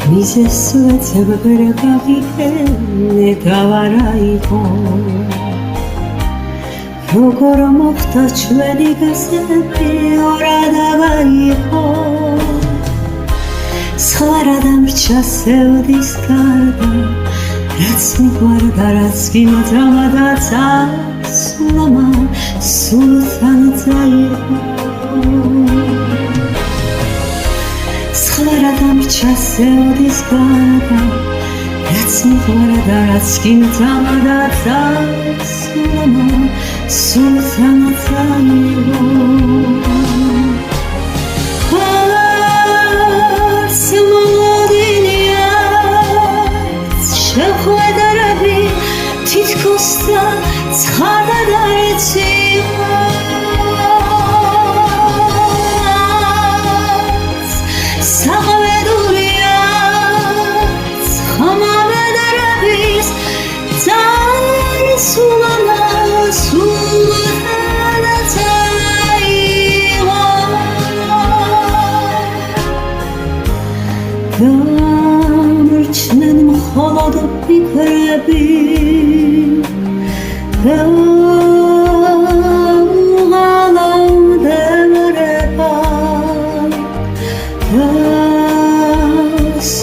მიზესვეცებ ვერ გავიგე დავარაიყო როგორ მოხდა ჩვენი გზები ორად ავაიყო სხვა რა დამრჩა სევდის გარდა რაც მიგვარდა რაც გიმძამა და წასულმა სულთან წაიღო სხვა რა დამრჩა სევდის გარდა რაც მიგვარდა რაც გიმძამა და წასულმა სულთან წაიღო თითქოსდა ცხადა და ეცივა საყვედურია ხომავე დარების წარსულანა სულთანა წაიღო გამრჩნენ მხოლოდ ფიქრები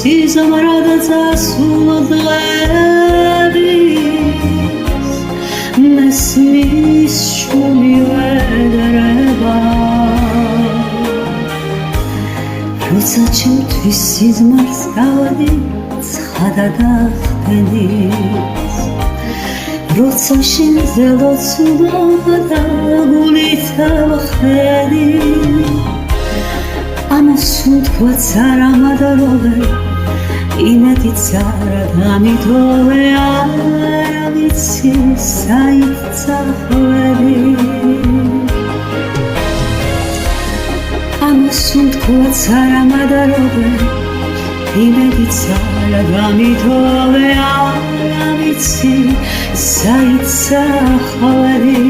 სიზმრად წასულ დღეების მესმის შუმი ვედრება როცა ჩემთვის სიზმარს გავდი ცხადა გახდენის როცა შენზე ლოცულობა და გულით ავხედი ამას უთქვაც არ ამადროვე იმედიც არ დამიტოვე არ ვიცი საით წახვედი ამას უთქვაც არ ამადროვე იმედიც არ დამიტოვე არ ვიცი საით წახვედი